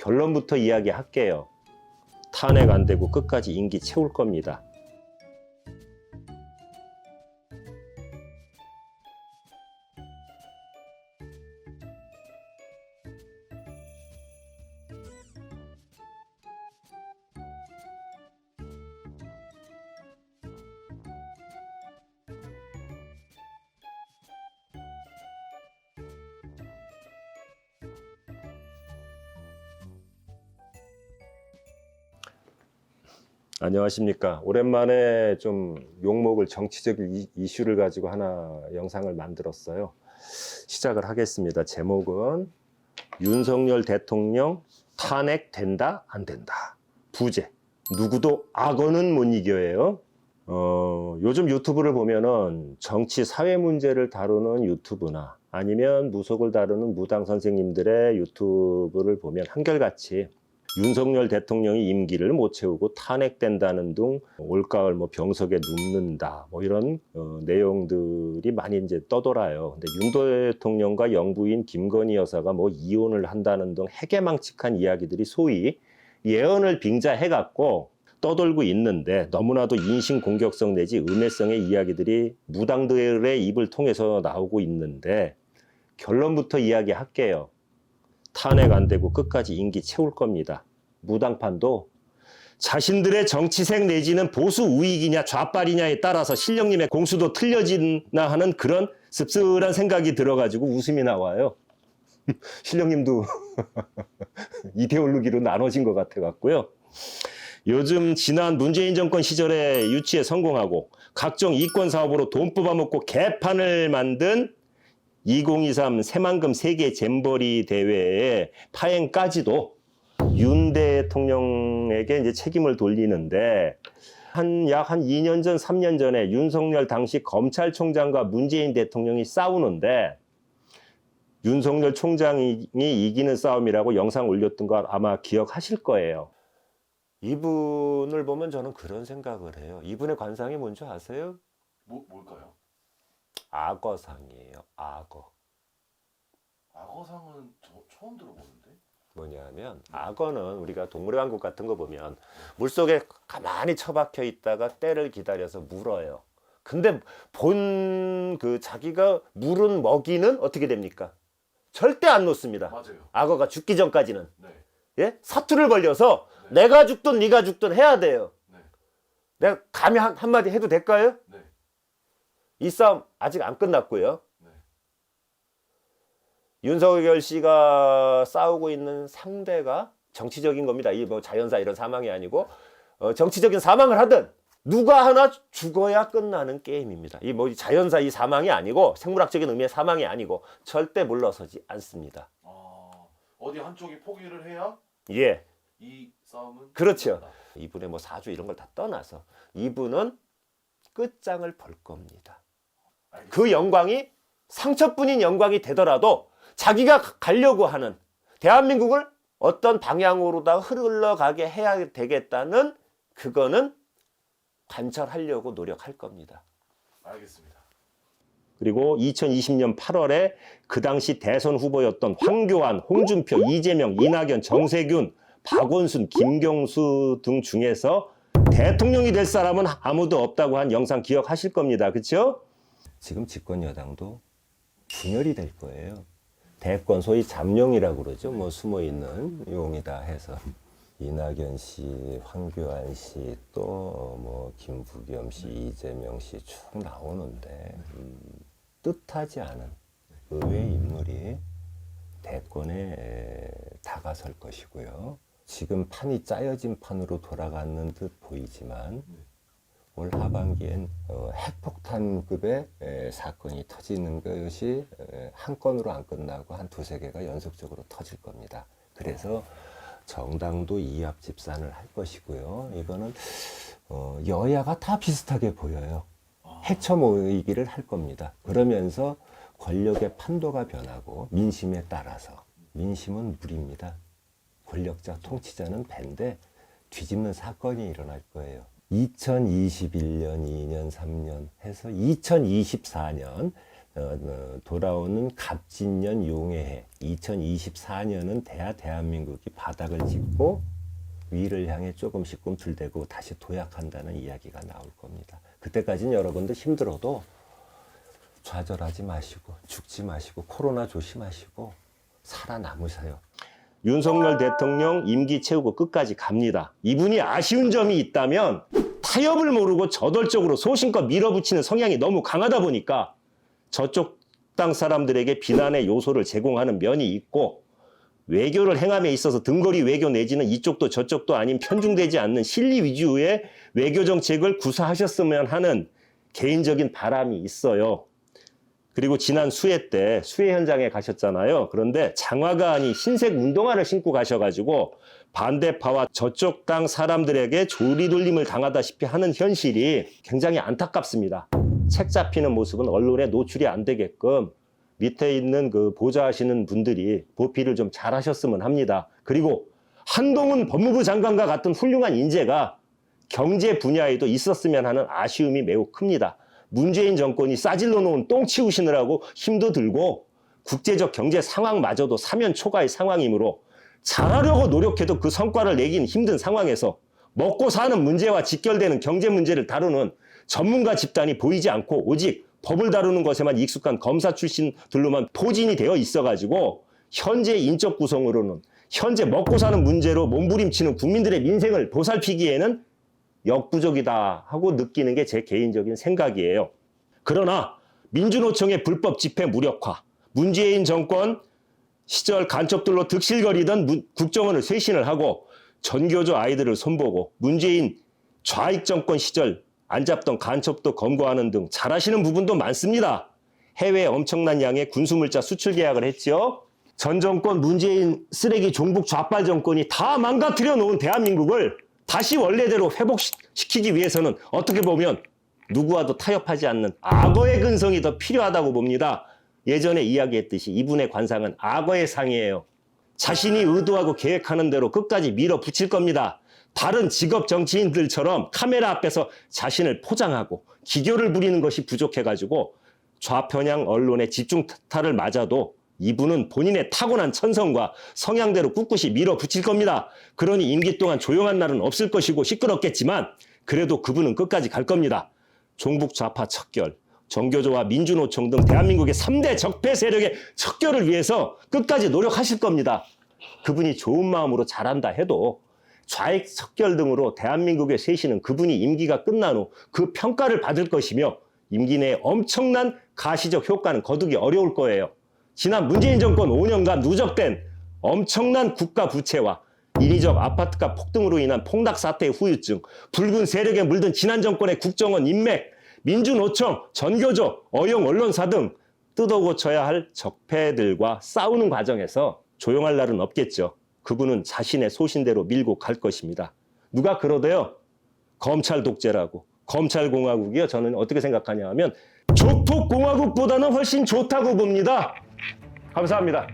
결론부터 이야기할게요. 탄핵 안 되고 끝까지 임기 채울 겁니다. 안녕하십니까. 오랜만에 좀 욕먹을 정치적인 이슈를 가지고 하나 영상을 만들었어요. 시작을 하겠습니다. 제목은 윤석열 대통령 탄핵된다 안 된다. 부재. 누구도 악어는 못 이겨예요. 요즘 유튜브를 보면은 정치 사회 문제를 다루는 유튜브나 아니면 무속을 다루는 무당 선생님들의 유튜브를 보면 한결같이 윤석열 대통령이 임기를 못 채우고 탄핵된다는 등 올가을 병석에 눕는다 이런 내용들이 많이 이제 떠돌아요. 근데 윤 대통령과 영부인 김건희 여사가 이혼을 한다는 등 해괴망측한 이야기들이 소위 예언을 빙자해 갖고 떠돌고 있는데, 너무나도 인신공격성 내지 음해성의 이야기들이 무당들의 입을 통해서 나오고 있는데, 결론부터 이야기할게요. 탄핵 안 되고 끝까지 임기 채울 겁니다. 무당판도 자신들의 정치색 내지는 보수 우익이냐 좌빨이냐에 따라서 신령님의 공수도 틀려지나 하는 그런 씁쓸한 생각이 들어가지고 웃음이 나와요. 신령님도 이데올로기로 나눠진 것 같아 갖고요. 요즘 지난 문재인 정권 시절에 유치에 성공하고 각종 이권 사업으로 돈 뽑아먹고 개판을 만든 2023 새만금 세계 잼버리 대회의 파행까지도 윤 대통령에게 이제 책임을 돌리는데, 약 한 2년 전, 3년 전에 윤석열 당시 검찰총장과 문재인 대통령이 싸우는데, 윤석열 총장이 이기는 싸움이라고 영상 올렸던 거 아마 기억하실 거예요. 이분을 보면 저는 그런 생각을 해요. 이분의 관상이 뭔지 아세요? 뭘까요? 악어상이에요. 악어. 악어상은 저 처음 들어보는데. 뭐냐면 악어는 우리가 동물의 왕국 같은 거 보면 물속에 가만히 처박혀 있다가 때를 기다려서 물어요. 근데 자기가 물은 먹이는 어떻게 됩니까? 절대 안 놓습니다. 맞아요. 악어가 죽기 전까지는. 네. 예? 사투를 벌려서 네. 내가 죽든 네가 죽든 해야 돼요. 네. 내가 감히 한마디 해도 될까요? 네. 이 싸움 아직 안 끝났고요. 네. 윤석열 씨가 싸우고 있는 상대가 정치적인 겁니다. 이 자연사 이런 사망이 아니고 정치적인 사망을 하든 누가 하나 죽어야 끝나는 게임입니다. 이 자연사 이 사망이 아니고 생물학적인 의미의 사망이 아니고 절대 물러서지 않습니다. 어디 한쪽이 포기를 해야 예, 이 싸움은 그렇죠. 끝난다. 이분의 사주 이런 걸 다 떠나서 이분은 끝장을 볼 겁니다. 알겠습니다. 그 영광이 상처뿐인 영광이 되더라도 자기가 가려고 하는 대한민국을 어떤 방향으로 다 흘러가게 해야 되겠다는 그거는 관철하려고 노력할 겁니다. 알겠습니다. 그리고 2020년 8월에 그 당시 대선 후보였던 황교안, 홍준표, 이재명, 이낙연, 정세균, 박원순, 김경수 등 중에서 대통령이 될 사람은 아무도 없다고 한 영상 기억하실 겁니다. 그렇죠? 지금 집권 여당도 분열이 될 거예요. 대권 소위 잠룡이라고 그러죠. 숨어있는 용이다 해서 이낙연 씨, 황교안 씨, 또 김부겸 씨, 이재명 씨 쭉 나오는데 뜻하지 않은 의외의 인물이 대권에 다가설 것이고요. 지금 판이 짜여진 판으로 돌아가는 듯 보이지만 올 하반기엔 핵폭탄급의 사건이 터지는 것이 한 건으로 안 끝나고 한 두세 개가 연속적으로 터질 겁니다. 그래서 정당도 이합집산을 할 것이고요. 이거는 여야가 다 비슷하게 보여요. 헤쳐 모이기를 할 겁니다. 그러면서 권력의 판도가 변하고 민심에 따라서, 민심은 물입니다. 권력자, 통치자는 배인데 뒤집는 사건이 일어날 거예요. 2021년, 2년, 3년 해서 2024년 돌아오는 갑진년 용해해 2024년은 대한민국이 바닥을 짚고 위를 향해 조금씩 꿈틀대고 다시 도약한다는 이야기가 나올 겁니다. 그때까지는 여러분들 힘들어도 좌절하지 마시고 죽지 마시고 코로나 조심하시고 살아남으세요. 윤석열 대통령 임기 채우고 끝까지 갑니다. 이분이 아쉬운 점이 있다면 타협을 모르고 저돌적으로 소신껏 밀어붙이는 성향이 너무 강하다 보니까 저쪽 땅 사람들에게 비난의 요소를 제공하는 면이 있고 외교를 행함에 있어서 등거리 외교 내지는 이쪽도 저쪽도 아닌 편중되지 않는 실리 위주의 외교 정책을 구사하셨으면 하는 개인적인 바람이 있어요. 그리고 지난 수해 때 수해 현장에 가셨잖아요. 그런데 장화가 아닌 흰색 운동화를 신고 가셔가지고 반대파와 저쪽 땅 사람들에게 조리돌림을 당하다시피 하는 현실이 굉장히 안타깝습니다. 책 잡히는 모습은 언론에 노출이 안 되게끔 밑에 있는 그 보좌하시는 분들이 보필을 좀 잘하셨으면 합니다. 그리고 한동훈 법무부 장관과 같은 훌륭한 인재가 경제 분야에도 있었으면 하는 아쉬움이 매우 큽니다. 문재인 정권이 싸질러 놓은 똥 치우시느라고 힘도 들고 국제적 경제 상황마저도 사면 초과의 상황이므로 잘하려고 노력해도 그 성과를 내긴 힘든 상황에서 먹고 사는 문제와 직결되는 경제 문제를 다루는 전문가 집단이 보이지 않고 오직 법을 다루는 것에만 익숙한 검사 출신들로만 포진이 되어 있어가지고 현재 인적 구성으로는 현재 먹고 사는 문제로 몸부림치는 국민들의 민생을 보살피기에는 역부족이다 하고 느끼는 게 제 개인적인 생각이에요. 그러나 민주노총의 불법 집회 무력화, 문재인 정권 시절 간첩들로 득실거리던 국정원을 쇄신을 하고 전교조 아이들을 손보고 문재인 좌익 정권 시절 안 잡던 간첩도 검거하는 등 잘하시는 부분도 많습니다. 해외에 엄청난 양의 군수물자 수출 계약을 했죠. 전 정권 문재인 쓰레기 종북 좌빨 정권이 다 망가뜨려 놓은 대한민국을 다시 원래대로 회복시키기 위해서는 어떻게 보면 누구와도 타협하지 않는 악어의 근성이 더 필요하다고 봅니다. 예전에 이야기했듯이 이분의 관상은 악어의 상이에요. 자신이 의도하고 계획하는 대로 끝까지 밀어붙일 겁니다. 다른 직업 정치인들처럼 카메라 앞에서 자신을 포장하고 기교를 부리는 것이 부족해가지고 좌편향 언론의 집중타를 맞아도 이분은 본인의 타고난 천성과 성향대로 꿋꿋이 밀어붙일 겁니다. 그러니 임기 동안 조용한 날은 없을 것이고 시끄럽겠지만 그래도 그분은 끝까지 갈 겁니다. 종북 좌파 척결, 정교조와 민주노총 등 대한민국의 3대 적폐 세력의 척결을 위해서 끝까지 노력하실 겁니다. 그분이 좋은 마음으로 잘한다 해도 좌익 척결 등으로 대한민국의 쇄신은 그분이 임기가 끝난 후 그 평가를 받을 것이며 임기 내에 엄청난 가시적 효과는 거두기 어려울 거예요. 지난 문재인 정권 5년간 누적된 엄청난 국가 부채와 인위적 아파트값 폭등으로 인한 폭락 사태의 후유증, 붉은 세력에 물든 지난 정권의 국정원 인맥, 민주노총, 전교조, 어용 언론사 등 뜯어고쳐야 할 적폐들과 싸우는 과정에서 조용할 날은 없겠죠. 그분은 자신의 소신대로 밀고 갈 것입니다. 누가 그러대요? 검찰 독재라고. 검찰공화국이요? 저는 어떻게 생각하냐 하면 조폭공화국보다는 훨씬 좋다고 봅니다. 감사합니다.